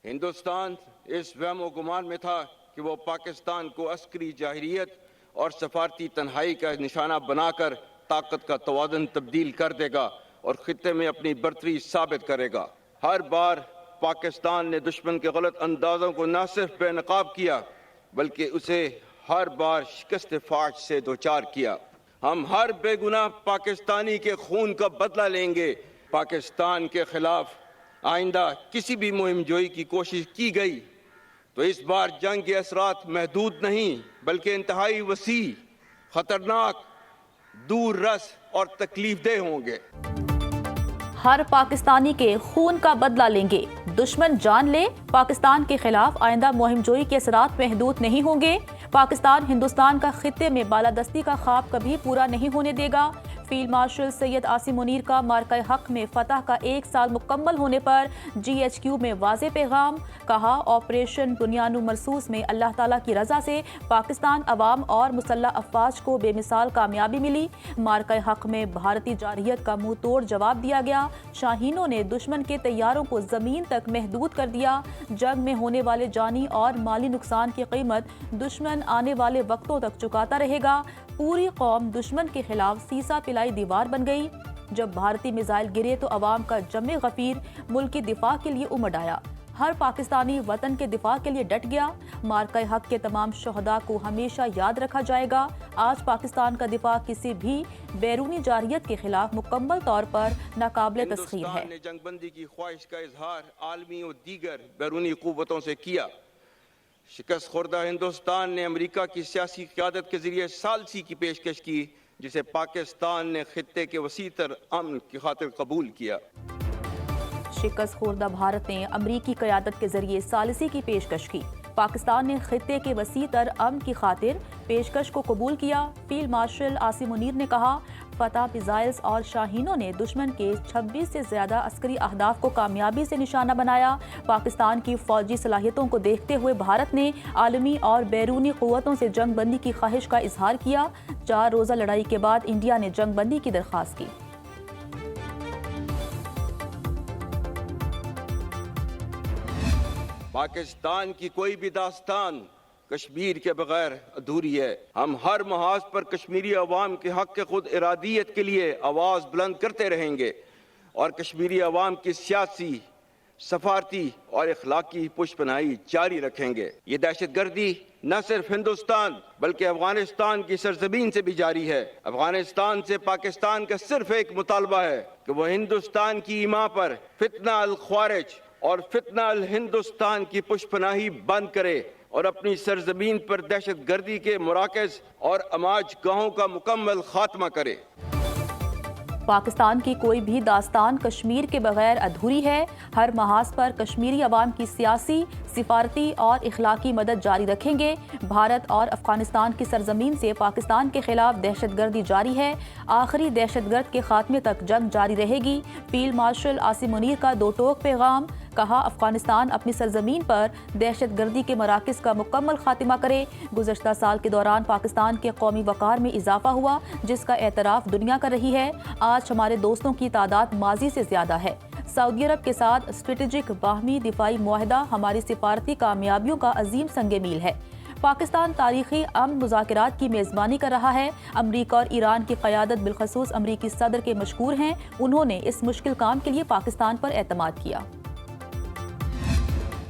हिंदुस्तान इस वहम व गुमान में था कि वो पाकिस्तान को अस्करी जाहिरियत और सफारती तन्हाई का निशाना बनाकर ताकत का तवाज़ुन तब्दील कर देगा और खित्ते में अपनी बर्तरी साबित करेगा। हर बार पाकिस्तान ने दुश्मन के गलत अंदाज़ों को न सिर्फ बेनकाब किया बल्कि उसे हर बार शिकस्त फाश से दोचार किया। हम हर बेगुनाह पाकिस्तानी के खून का बदला लेंगे। पाकिस्तान के खिलाफ आइंदा किसी भी मुहिम जोई की कोशिश की गई तो इस बार जंग के असरात महदूद नहीं बल्कि इंतहाई वसी, खतरनाक, दूर रस और तकलीफ देह होंगे। हर पाकिस्तानी के खून का बदला लेंगे, दुश्मन जान ले। पाकिस्तान के खिलाफ आइंदा मुहिमजोई के असरात महदूद नहीं होंगे। पाकिस्तान हिंदुस्तान का खित्ते में बालादस्ती का ख्वाब कभी पूरा नहीं होने देगा। फील्ड मार्शल सैयद आसिम मुनीर का मार्का हक में फतह का 1 साल मुकम्मल होने पर GHQ में वाज़े पैगाम। कहा, ऑपरेशन बुनियानु मरसूस में अल्लाह ताला की रज़ा से पाकिस्तान अवाम और मुसल्लह अफवाज को बेमिसाल कामयाबी मिली। मार्का हक में भारतीय जारहियत का मुंह तोड़ जवाब दिया गया। शाहीनों ने दुश्मन के तैयारों को ज़मीन तक महदूद कर दिया। जंग में होने वाले जानी और माली नुकसान की कीमत दुश्मन आने वाले वक्तों तक चुकाता रहेगा। पूरी कौम दुश्मन के खिलाफ सीसा पिलाई दीवार बन गई। जब भारतीय मिसाइल गिरे तो अवाम का जमे गफीर मुल्क की दिफा के लिए उमड़ आया। हर पाकिस्तानी वतन के दिफा के लिए डट गया। मार्का हक के तमाम शहदा को हमेशा याद रखा जाएगा। आज पाकिस्तान का दिफा किसी भी बैरूनी जारहियत के खिलाफ मुकम्मल तौर पर नाकाबिले तस्खीर है। हिंदुस्तान ने जंगबंदी की ख्वाहिश का इजहार आलमी और दीगर बैरूनी कुव्वतों से किया। शिकस्त खुर्दा हिंदुस्तान ने अमेरिका की सियासी क़यादत के जरिए सालसी की पेशकश की जिसे पाकिस्तान ने खित्ते के वसीतर अमन की खातिर कबूल किया। शिकस्त खुर्दा भारत ने अमरीकी क़यादत के जरिए सालिसी की पेशकश की। पाकिस्तान ने खित्ते के वसी तर अमन की खातिर पेशकश को कबूल किया। फील्ड मार्शल आसिम मुनीर ने कहा, फतह मिसाइल्स और शाहीनों ने दुश्मन के 26 से ज़्यादा अस्करी अहदाफ को कामयाबी से निशाना बनाया। पाकिस्तान की फौजी सलाहियतों को देखते हुए भारत ने आलमी और बैरूनी क़ुव्वतों से जंग बंदी की ख्वाहिश का इजहार किया। 4 रोज़ा लड़ाई के बाद इंडिया ने जंग बंदी की दरख्वास्त की। पाकिस्तान की कोई भी दास्तान कश्मीर के बगैर अधूरी है। हम हर महाज पर कश्मीरी अवाम के हक के खुद इरादियत के लिए आवाज़ बुलंद करते रहेंगे और कश्मीरी अवाम की सियासी, सफारती और इखलाकी पुष्पनाही जारी रखेंगे। ये दहशतगर्दी न सिर्फ हिंदुस्तान बल्कि अफगानिस्तान की सरजमीन से भी जारी है। अफगानिस्तान से पाकिस्तान का सिर्फ एक मुतालबा है कि वह हिंदुस्तान की ईमा पर फितना अल ख्वारिज और फितना अल हिंदुस्तान की पुष्पनाही बंद करे और अपनी सरजमीन पर दहशतगर्दी के मुराकज़ और अमाज गाहों का मुकम्मल खात्मा करे। पाकिस्तान की कोई भी दास्तान कश्मीर के बगैर अधूरी है। हर महाज पर कश्मीरी अवाम की सियासी, सिफारती और इखलाकी मदद जारी रखेंगे। भारत और अफगानिस्तान की सरजमीन से पाकिस्तान के खिलाफ दहशतगर्दी जारी है। आखिरी दहशतगर्द के खात्मे तक जंग जारी रहेगी। फील्ड मार्शल आसिम मुनीर का दो टोक पैगाम। कहा, अफगानिस्तान अपनी सरजमीन पर दहशतगर्दी के मराकज़ का मुकम्मल खात्मा करे। गुज़श्ता साल के दौरान पाकिस्तान के कौमी वक़ार में इजाफा हुआ जिसका एतराफ़ दुनिया कर रही है। आज हमारे दोस्तों की तादाद माजी से ज़्यादा है। सऊदी अरब के साथ स्ट्रेटेजिक बाहमी दिफाई मुआहदा हमारी सिफारती कामयाबियों का अजीम संगे मील है। पाकिस्तान तारीखी अमन मुज़ाकरात की मेज़बानी कर रहा है। अमरीका और ईरान की क़यादत बिलखसूस अमरीकी सदर के मशकूर हैं। उन्होंने इस मुश्किल काम के लिए पाकिस्तान पर एतमाद किया।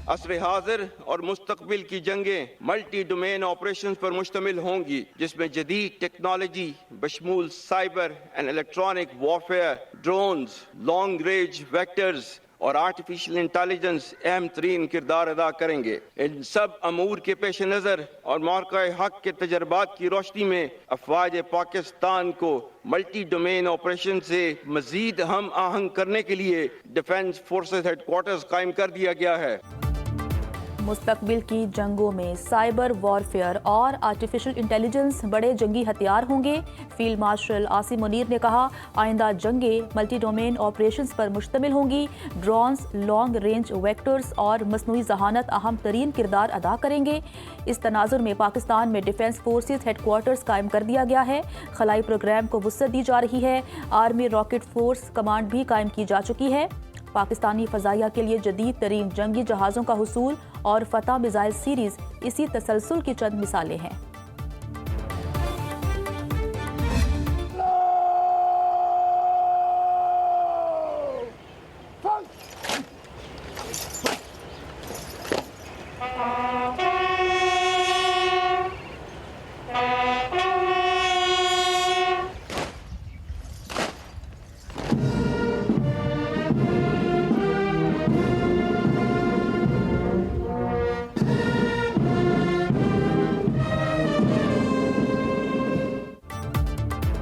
असर हाजिर और मुस्तकबिल की जंगें मल्टी डोमेन ऑपरेशन पर मुश्तमिल होंगी जिसमें जदीद टेक्नोलॉजी बशमूल cyber and electronic warfare, drones, long range vectors और आर्टिफिशियल इंटेलिजेंस अहम तरीन किरदार अदा करेंगे। इन सब अमूर के पेश नज़र और मार्का हक के तजर्बात की रोशनी में अफवाज पाकिस्तान को मल्टी डोमेन ऑपरेशन से मजीद हम आहंग करने के लिए डिफेंस फोर्सेस हेडक्वार्टर्स कायम कर दिया गया है। मुस्तकबिल की जंगों में साइबर वॉरफेयर और आर्टिफिशियल इंटेलिजेंस बड़े जंगी हथियार होंगे। फील्ड मार्शल आसिम मुनीर ने कहा, आइंदा जंगें मल्टी डोमेन ऑपरेशंस पर मुश्तमिल होंगी। ड्रोन्स, लॉन्ग रेंज वेक्टर्स और मसनूई जहानत अहम तरीन किरदार अदा करेंगे। इस तनाजुर में पाकिस्तान में डिफेंस फोर्सेस हेडक्वार्टर्स कायम कर दिया गया है। खलाई प्रोग्राम को वुसअत दी जा रही है। आर्मी रॉकेट फोर्स कमांड भी कायम की जा चुकी है। پاکستانی فضائیہ کے لیے جدید ترین جنگی جہازوں کا حصول اور فتح میزائل سیریز اسی تسلسل کی چند مثالیں ہیں۔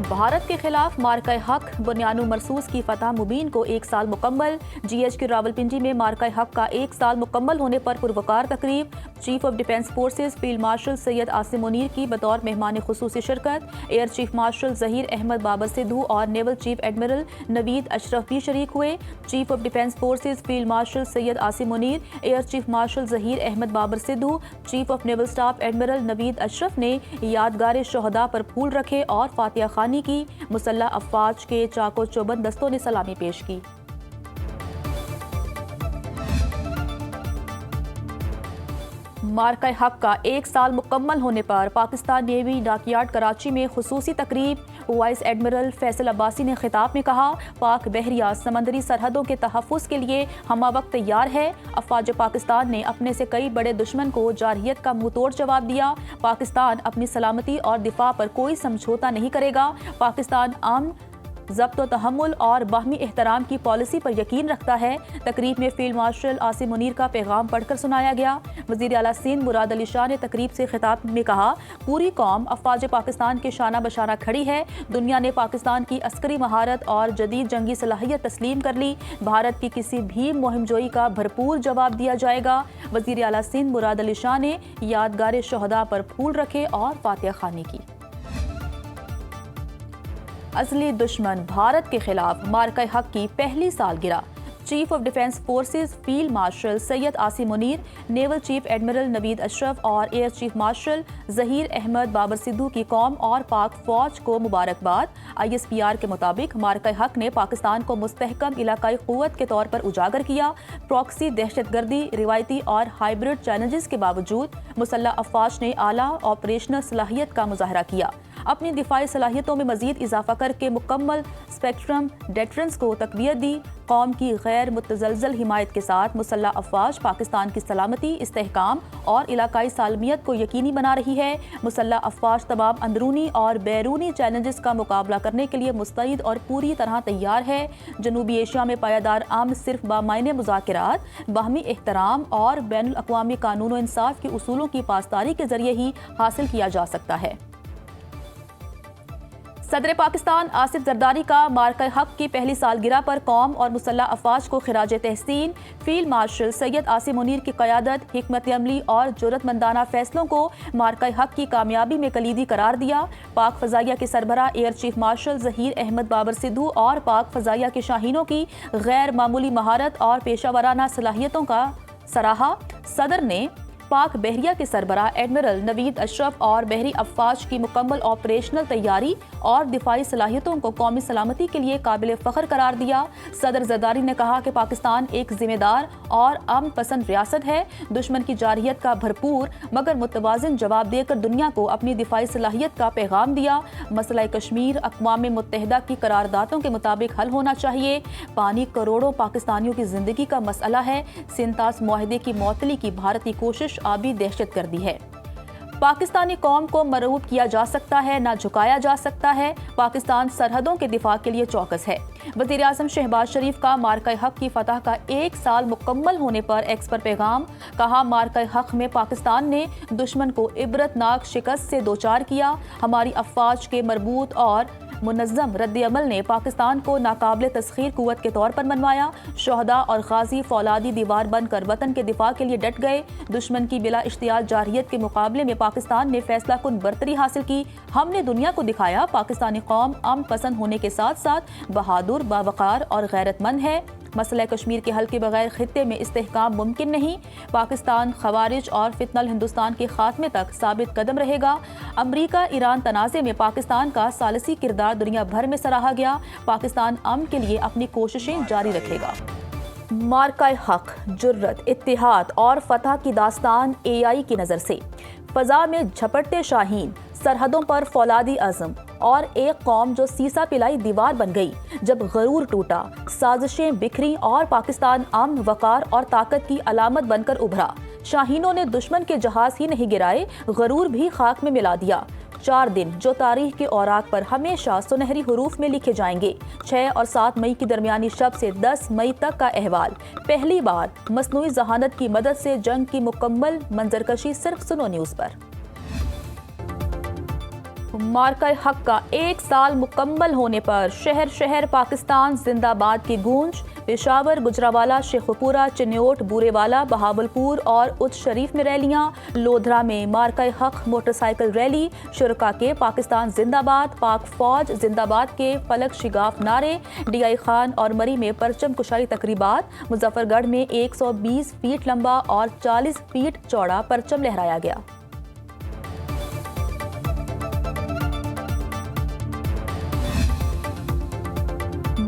بھارت کے خلاف مارکہ حق بنیانو مرصوص کی فتح مبین کو 1 سال مکمل۔ جی ایچ کے راولپنڈی میں مارکہ حق کا 1 سال مکمل ہونے پر پروقار تقریب۔ Chief of defence forces field marshal Syed Asim Munir کی بطور مہمان خصوصی شرکت۔ Air chief marshal Zaheer Ahmed Babar Sidhu اور naval chief admiral Naveed Ashraf بھی شریک ہوئے۔ Chief of defence forces field marshal Syed Asim Munir, air chief marshal Zaheer Ahmed Babar Sidhu, chief of naval staff admiral Naveed Ashraf نے یادگار شہداء پر پھول رکھے اور فاتحہ خوانی کی۔ مسلح افواج کے چاق و چوبند دستوں نے سلامی پیش کی۔ مارکہ حق کا 1 سال مکمل ہونے پر پاکستان نیوی ڈاک یارڈ کراچی میں خصوصی تقریب۔ وائس ایڈمرل فیصل عباسی نے خطاب میں کہا، پاک بحریہ سمندری سرحدوں کے تحفظ کے لیے ہمہ وقت تیار ہے۔ افواج پاکستان نے اپنے سے کئی بڑے دشمن کو جارحیت کا منہ توڑ جواب دیا۔ پاکستان اپنی سلامتی اور دفاع پر کوئی سمجھوتہ نہیں کرے گا۔ پاکستان امن، ضبط و تحمل اور باہمی احترام کی پالیسی پر یقین رکھتا ہے۔ تقریب میں فیلڈ مارشل عاصم منیر کا پیغام پڑھ کر سنایا گیا۔ وزیر اعلیٰ سندھ مراد علی شاہ نے تقریب سے خطاب میں کہا، پوری قوم افواج پاکستان کے شانہ بشانہ کھڑی ہے۔ دنیا نے پاکستان کی عسکری مہارت اور جدید جنگی صلاحیت تسلیم کر لی۔ بھارت کی کسی بھی مہم جوئی کا بھرپور جواب دیا جائے گا۔ وزیر اعلیٰ سندھ مراد علی شاہ نے یادگار شہداء پر پھول رکھے اور فاتحہ خوانی کی۔ اصلی دشمن بھارت کے خلاف مارکہ حق کی پہلی سالگرہ۔ Chief of defence forces field marshal Syed Asim Munir, naval chief admiral Naveed Ashraf اور air chief marshal Zaheer Ahmed Babar Sidhu کی قوم اور پاک فوج کو مبارکباد۔ ISPR کے مطابق مارکہ حق نے پاکستان کو مستحکم علاقائی قوت کے طور پر اجاگر کیا۔ پراکسی، دہشت گردی، روایتی اور ہائبرڈ چیلنجز کے باوجود مسلح افواج نے اعلیٰ آپریشنل صلاحیت کا مظاہرہ کیا۔ اپنی دفاعی صلاحیتوں میں مزید اضافہ کر کے مکمل اسپیکٹرم ڈیٹرنس کو تقویت دی۔ قوم کی غیر متزلزل حمایت کے ساتھ مسلح افواج پاکستان کی سلامتی، استحکام اور علاقائی سالمیت کو یقینی بنا رہی ہے۔ مسلح افواج تمام اندرونی اور بیرونی چیلنجز کا مقابلہ کرنے کے لیے مستعد اور پوری طرح تیار ہے۔ جنوبی ایشیا میں پائیدار امن صرف بامعنی مذاکرات، باہمی احترام اور بین الاقوامی قانون و انصاف کے اصولوں کی پاسداری کے ذریعے ہی حاصل کیا جا سکتا ہے۔ صدر پاکستان آصف زرداری کا مارکہ حق کی پہلی سالگرہ پر قوم اور مسلح افواج کو خراج تحسین۔ فیلڈ مارشل سید عاصم منیر کی قیادت، حکمت عملی اور جرأت مندانہ فیصلوں کو مارکہ حق کی کامیابی میں کلیدی قرار دیا۔ پاک فضائیہ کے سربراہ air chief marshal Zaheer Ahmed Babar Sidhu اور پاک فضائیہ کے شاہینوں کی غیر معمولی مہارت اور پیشہ ورانہ صلاحیتوں کا سراہا۔ صدر نے پاک بحریہ کے سربراہ ایڈمرل نوید اشرف اور بحری افواج کی مکمل آپریشنل تیاری اور دفاعی صلاحیتوں کو قومی سلامتی کے لیے قابل فخر قرار دیا۔ صدر زرداری نے کہا کہ پاکستان ایک ذمہ دار اور امن پسند ریاست ہے۔ دشمن کی جارحیت کا بھرپور مگر متوازن جواب دے کر دنیا کو اپنی دفاعی صلاحیت کا پیغام دیا۔ مسئلہ کشمیر اقوام متحدہ کی قراردادوں کے مطابق حل ہونا چاہیے۔ پانی کروڑوں پاکستانیوں کی زندگی کا مسئلہ ہے۔ سینتاس معاہدے کی معطلی کی بھارتی کوشش آبی دہشت گردی ہے۔ پاکستانی قوم کو مرعوب کیا جا سکتا ہے، نہ جھکایا جا سکتا ہے۔ پاکستان سرحدوں کے دفاع کے لیے چوکس ہے۔ وزیر اعظم شہباز شریف کا مارکہ حق کی فتح کا 1 سال مکمل ہونے پر ایکس پر پیغام۔ کہا، مارکہ حق میں پاکستان نے دشمن کو عبرتناک شکست سے دوچار کیا۔ ہماری افواج کے مربوط اور منظم رد عمل نے پاکستان کو ناقابل تسخیر قوت کے طور پر منوایا۔ شہداء اور غازی فولادی دیوار بن کر وطن کے دفاع کے لیے ڈٹ گئے۔ دشمن کی بلا اشتعال جارحیت کے مقابلے میں پاکستان نے فیصلہ کن برتری حاصل کی۔ ہم نے دنیا کو دکھایا پاکستانی قوم امن پسند ہونے کے ساتھ ساتھ بہادر، باوقار اور غیرت مند ہے۔ مسئلہ کشمیر کے حل کے بغیر خطے میں استحکام ممکن نہیں۔ پاکستان خوارج اور فتنہ الہندوستان کے خاتمے تک ثابت قدم رہے گا۔ امریکہ ایران تنازع میں پاکستان کا ثالثی کردار دنیا بھر میں سراہا گیا۔ پاکستان امن کے لیے اپنی کوششیں جاری رکھے گا۔ मार्का हक, जुर्रत, इत्तिहाद और फतह की दास्तान AI की नज़र से। फ़ज़ा में झपटते शाहीन, सरहदों पर फौलादी अज़म और एक कौम जो सीसा पिलाई दीवार बन गई जब गरूर टूटा, साजिशें बिखरी और पाकिस्तान अमन, वक़ार और ताकत की अलामत बनकर उभरा। शाहीनों ने दुश्मन के जहाज ही नहीं गिराए, गरूर भी खाक में मिला दिया। 4 दिन जो तारीख के औराक पर हमेशा सुनहरी हुरूफ में लिखे जाएंगे। 6 और 7 मई की दरमियानी शब से 10 मई तक का अहवाल। पहली बार मसनूई जहानत की मदद से जंग की मुकम्मल मंजरकशी सिर्फ सुनो न्यूज़ पर। मार्का हक का 1 साल मुकम्मल होने पर शहर शहर पाकिस्तान जिंदाबाद की गूंज। पेशावर, गुजरावाला, शेखुपुरा, चिन्योट, बूरेवाला, बहावलपुर और उच्च शरीफ में रैलियां। लोधरा में मार्का हक मोटरसाइकिल रैली। शुरका के पाकिस्तान जिंदाबाद, पाक फौज जिंदाबाद के फलक शिगाफ नारे। DI खान और मरी में परचम कुशाई तकरीबात। मुजफ्फरगढ़ में 120 फीट लंबा और 40 फीट चौड़ा परचम लहराया गया।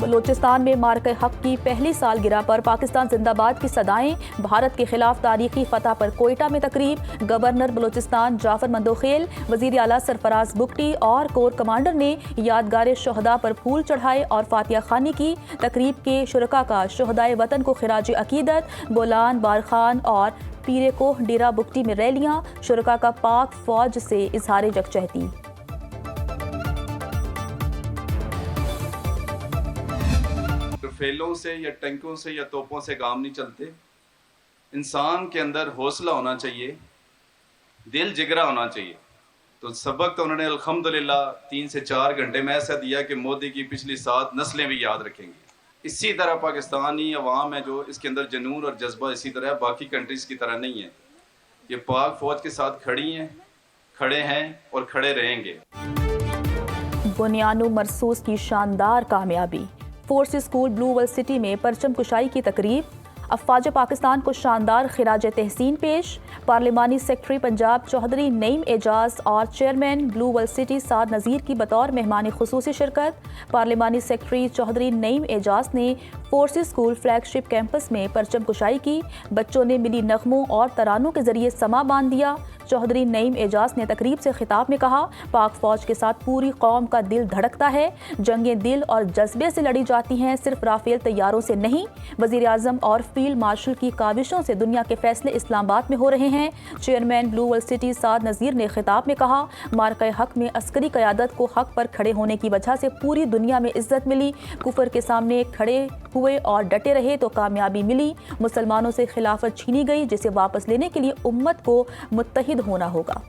बलोचिस्तान में मार्का हक की पहली सालगिरह पर पाकिस्तान जिंदाबाद की सदाएं। भारत के खिलाफ तारीखी फतह पर कोयटा में तकरीब। गवर्नर बलोचिस्तान जाफर मंदोखेल, वजीर आला सरफराज बुगटी और कोर कमांडर ने यादगार शोहदा पर फूल चढ़ाए और फातिहा खानी की। तकरीब के शुरका का शोहदाए वतन को खिराज अकीदत। बोलान, बारखान और पीरे कोह डेरा बुगटी में रैलियां। शुरका का पाक फौज से इजहार यकजहती। फेलों से या टैंकों से या तोपों से काम नहीं चलते। इंसान के अंदर हौसला होना चाहिए, दिल जिगरा होना चाहिए। तो सबक तो उन्होंने अल्हम्दुलिल्लाह 3 से 4 घंटे में ऐसा दिया कि मोदी की पिछली 7 नस्लें भी याद रखेंगी। इसी तरह पाकिस्तानी अवाम है जो इसके अंदर जुनून और जज्बा इसी तरह है, बाकी कंट्रीज़ की तरह नहीं है। ये पाक फौज के साथ खड़ी हैं, खड़े हैं और खड़े रहेंगे। बुनियानु मरसूस की शानदार कामयाबी। Forces school blue world city में परचम कुशाई की तकरीब। अफवाज पाकिस्तान को शानदार खिराज तहसीन पेश। पार्लिमानी सेक्रेटरी पंजाब चौधरी नईम एजाज और चेयरमैन ब्लू वर्ल्ड सिटी साद नज़ीर की बतौर मेहमान खुसूसी शिरकत। पार्लिमानी सेक्रेटरी चौधरी नईम एजाज ने फोर्सेस स्कूल फ्लैगशिप कैंपस में परचम कुशाई की। बच्चों ने मिली नगमों और तरानों के जरिए समा बांध दिया। चौधरी नईम एजाज ने तकरीब से खिताब में कहा, पाक फौज के साथ पूरी कौम का दिल धड़कता है। जंगें दिल और जज्बे से लड़ी जाती हैं, सिर्फ राफेल तैयारों से नहीं। वजीर आजम और फील्ड मार्शल की काविशों से दुनिया के फैसले इस्लामाबाद में हो रहे हैं। चेयरमैन ब्लू वर्ल्ड सिटी साद नज़ीर ने खिताब में कहा, मार्का हक में अस्करी क़यादत को हक पर खड़े होने की वजह से पूरी दुनिया में इज्जत मिली। कुफर के सामने खड़े हुए और डटे रहे तो कामयाबी मिली। मुसलमानों से खिलाफत छीनी गई, जिसे वापस लेने के लिए उम्मत को मुत्तहिद होना होगा।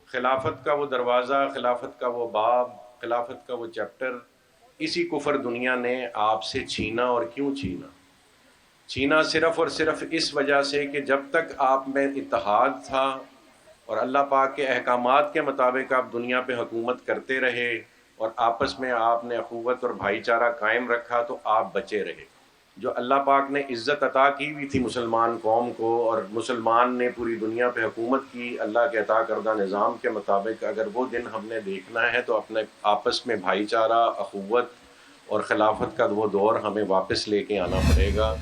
खिलाफत का वो दरवाज़ा, खिलाफत का वो बाब, खिलाफत का वो चैप्टर इसी कुफर दुनिया ने आपसे छीना। और क्यों छीना? छीना सिर्फ़ और सिर्फ इस वजह से कि जब तक आप में इत्तेहाद था और अल्लाह पाक के अहकामात के मुताबिक आप दुनिया पे हुकूमत करते रहे और आपस में आपने अखुवत और भाईचारा कायम रखा तो आप बचे रहे। जो अल्लाह पाक ने इज़्ज़त अता की हुई थी मुसलमान कौम को और मुसलमान ने पूरी दुनिया पे हुकूमत की अल्लाह के अता करदा निज़ाम के मुताबिक, अगर वो दिन हमने देखना है तो अपने आपस में भाईचारा, अखुवत और खिलाफत का वो दौर हमें वापस लेके आना पड़ेगा।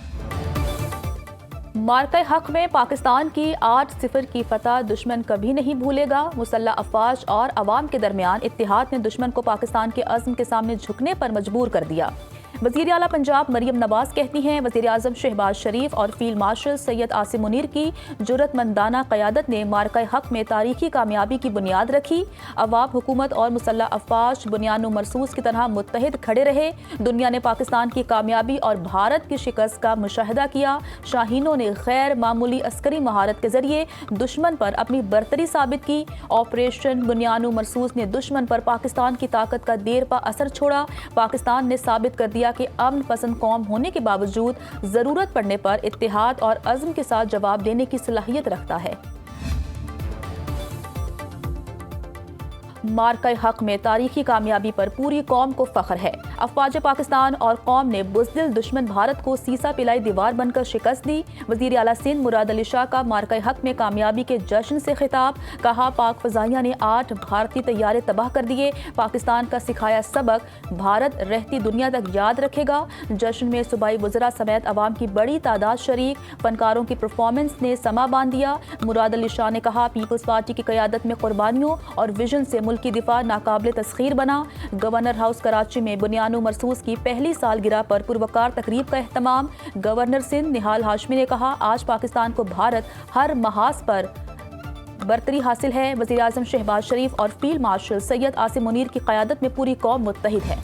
मार्का हक में पाकिस्तान की 8-0 की फतह दुश्मन कभी नहीं भूलेगा। मुसल्लह अफवाज और अवाम के दरमियान इत्तिहाद ने दुश्मन को पाकिस्तान के अज़्म के सामने झुकने पर मजबूर कर दिया। वज़ीर आला पंजाब मरियम नवाज कहती हैं, वज़ीर आज़म शहबाज शरीफ और फील्ड मार्शल सैयद आसिम मुनीर की जुर्रतमंदाना क़यादत ने मार्का हक में तारीखी कामयाबी की बुनियाद रखी। अवाम, हुकूमत और मुसल्लह अफवाज बुनियानु मरसूस की तरह मुत्तहिद खड़े रहे। दुनिया ने पाकिस्तान की कामयाबी और भारत की शिकस्त का मुशाहिदा किया। शाहीनों ने गैर मामूली अस्करी महारत के जरिए दुश्मन पर अपनी बरतरी साबित की। ऑपरेशन बुनियानु मरसूस ने दुश्मन पर पाकिस्तान की ताकत का देर पा असर छोड़ा। पाकिस्तान ने साबित कर दिया कि अमन पसंद कौम होने के बावजूद जरूरत पड़ने पर इत्तेहाद और अज़्म के साथ जवाब देने की सलाहियत रखता है। मार्का हक में तारीखी कामयाबी पर पूरी कौम को फख्र है। अफवाज पाकिस्तान और कौम ने बुज़दिल दुश्मन भारत को सीसा पिलाई दीवार बनकर शिकस्त दी। वज़ीर आला सिंध मुराद अली शाह का मार्का हक में कामयाबी के जश्न से खिताब। कहा, पाक फ़ज़ाइया ने 8 भारतीय तैयारे तबाह कर दिए। पाकिस्तान का सिखाया सबक भारत रहती दुनिया तक याद रखेगा। जश्न में सूबाई वज़रा समेत अवाम की बड़ी तादाद शरीक। फनकारों की परफॉर्मेंस ने समा बांध दिया। मुराद अली शाह ने कहा, पीपल्स पार्टी की क़यादत में कुर्बानियों और विजन से मुल्क की दिफा नाकाबिल तस्खीर बना। गवर्नर हाउस कराची में बुनियानो मरसूस की पहली सालगिरह पर पुरवकार तकरीब का एहतमाम। गवर्नर सिंध निहाल हाशमी ने कहा, आज पाकिस्तान को भारत हर महाज पर बरतरी हासिल है। वज़ीर आज़म शहबाज शरीफ और फील्ड मार्शल सैयद आसिम मुनीर की क़यादत में पूरी कौम मुत्तहिद है।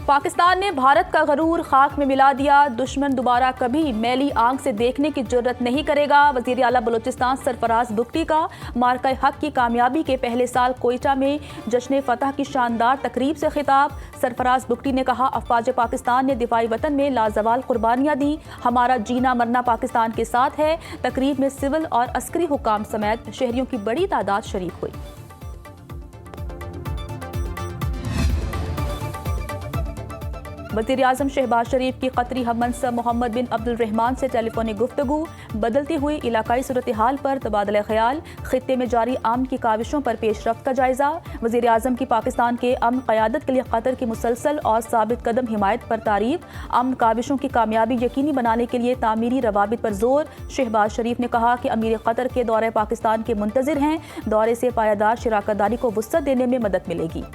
पाकिस्तान ने भारत का गरूर खाक में मिला दिया। दुश्मन दोबारा कभी मैली आंख से देखने की जुर्रत नहीं करेगा। वज़ीर आला बलूचिस्तान सरफराज बुगटी का मार्का हक की कामयाबी के पहले साल कोयटा में जश्न फतह की शानदार तकरीब से खिताब। सरफराज बुगटी ने कहा, अफवाज पाकिस्तान ने दिफाई वतन में लाजवाल कुर्बानियाँ दी। हमारा जीना मरना पाकिस्तान के साथ है। तकरीब में सिविल और अस्करी हुकाम समेत शहरियों की बड़ी तादाद शरीक हुई। वज़ीर आज़म शहबाज शरीफ की कतरी हम मनसब मोहम्मद बिन अब्दुल रहमान से टेलीफोनिक गुफ्तगू। बदलती हुई इलाकाई सूरत हाल पर तबादला ख्याल। खित्ते में जारी अमन की काविशों पर पेशरफ्त का जायजा। वज़ीर आज़म की पाकिस्तान के अमन क़यादत के लिए कतर की मुसलसल और साबित कदम हिमायत पर तारीफ। अमन काविशों की कामयाबी यकीनी बनाने के लिए तामीरी रवाबित पर जोर। शहबाज शरीफ ने कहा कि अमीर कतर के दौरे पाकिस्तान के मुंतज़िर हैं। दौरे से पायादार शराकतदारी को वुसअत देने में मदद मिलेगी।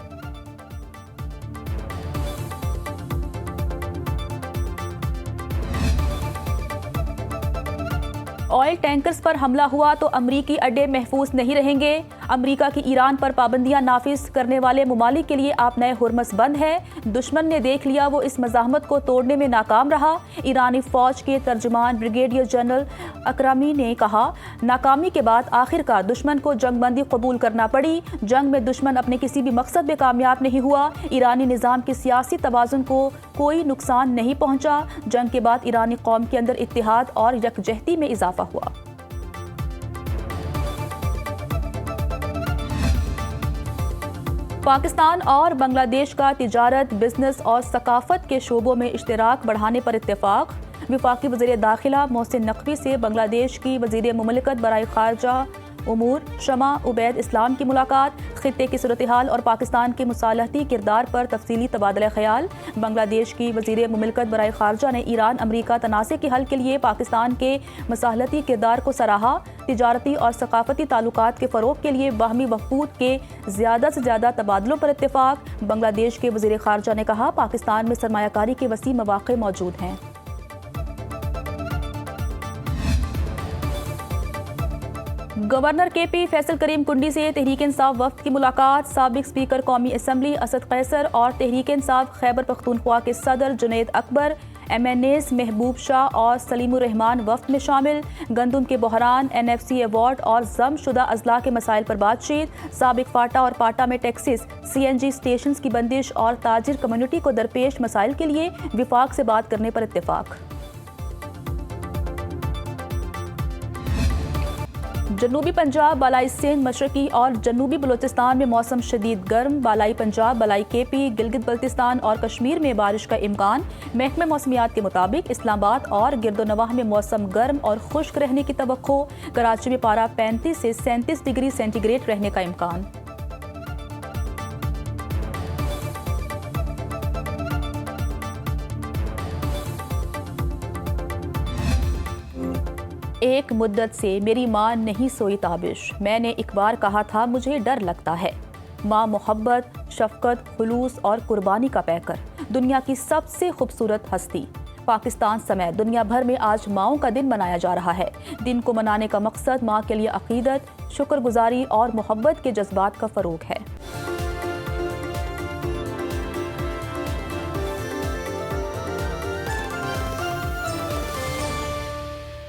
ऑयल टैंकर्स पर हमला हुआ तो अमरीकी अड्डे महफूज नहीं रहेंगे। अमरीका की ईरान पर पाबंदियां नाफिज करने वाले मुमालिक के लिए आप नए हुरमस बंद है। दुश्मन ने देख लिया, वो इस मज़ाहमत को तोड़ने में नाकाम रहा। ईरानी फौज के तर्जुमान ब्रिगेडियर जनरल अकरामी ने कहा, नाकामी के बाद आखिरकार दुश्मन को जंगबंदी कबूल करना पड़ी। जंग में दुश्मन अपने किसी भी मकसद में कामयाब नहीं हुआ। ईरानी निज़ाम के सियासी तवाज़ुन को कोई नुकसान नहीं पहुंचा। जंग के बाद ईरानी कौम के अंदर इत्तेहाद और यकजहती में इजाफा हुआ। पाकिस्तान और बांग्लादेश का तिजारत, बिजनेस और सकाफत के शोबों में इश्तिराक बढ़ाने पर इत्तेफाक। वफाकी वज़ीर दाखिला मोहसिन नकवी से बांग्लादेश की वज़ीर मुमलिकत बराए खारजा उमूर शमा उबैद इस्लाम की मुलाकात। खित्ते की सूरत हाल और पाकिस्तान के मुसालहती किरदार पर तफसीली तबादला ख्याल। बांग्लादेश की वज़ीर मुमलिकत बराए खारजा ने ईरान अमरीका तनाज़े के हल के लिए पाकिस्तान के मुसालहती किरदार को सराहा। तिजारती और सकाफती ताल्लुकात के फ़रोग़ के लिए बाहमी वफ़ूद के ज़्यादा से ज़्यादा तबादलों पर इत्तेफाक। बांग्लादेश के वज़ीर खारजा ने कहा, पाकिस्तान में सरमायाकारी के वसी मौक़े मौजूद हैं। Governor KP. फैसल करीम कुंडी से तहरीक इंसाफ वफ़द की मुलाकात। साबिक स्पीकर कौमी असम्बली असद कैसर और तहरीक इंसाफ खैबर पख्तूनख्वा के सदर जुनैद अकबर, MNAs महबूब शाह और सलीमुर रहमान वफ़द में शामिल। गंदम के बहरान, NFC अवार्ड और जम शुदा अजला के मसाइल पर बातचीत। साबिक फाटा और पाटा में टैक्सेस, CNG स्टेशन की बंदिश और ताजिर कम्युनिटी को दरपेश मसाइल के लिए विफाक से बात करने पर इत्तेफाक। जनूबी पंजाब, बालाई सिंध, मशरकी और जनूबी बलूचिस्तान में मौसम शदीद गर्म। बालाई पंजाब, बालाई KP, गिलगित बल्तिस्तान और कश्मीर में बारिश का इम्कान। महकमे मौसमियात के मुताबिक इस्लामाबाद और गिरदोनवाह में मौसम गर्म और खुश्क रहने की तवक्को। कराची में पारा 35 से 37 डिग्री सेंटीग्रेड रहने का इम्कान। एक मुद्दत से मेरी माँ नहीं सोई ताबिश। मैंने एक बार कहा था, मुझे डर लगता है। माँ मोहब्बत, शफकत, खुलूस और कुर्बानी का पैकर, दुनिया की सबसे खूबसूरत हस्ती। पाकिस्तान समेत दुनिया भर में आज माँओं का दिन मनाया जा रहा है। दिन को मनाने का मकसद माँ के लिए अकीदत, शुक्रगुजारी और मोहब्बत के जज्बात का फ़रोग़ है।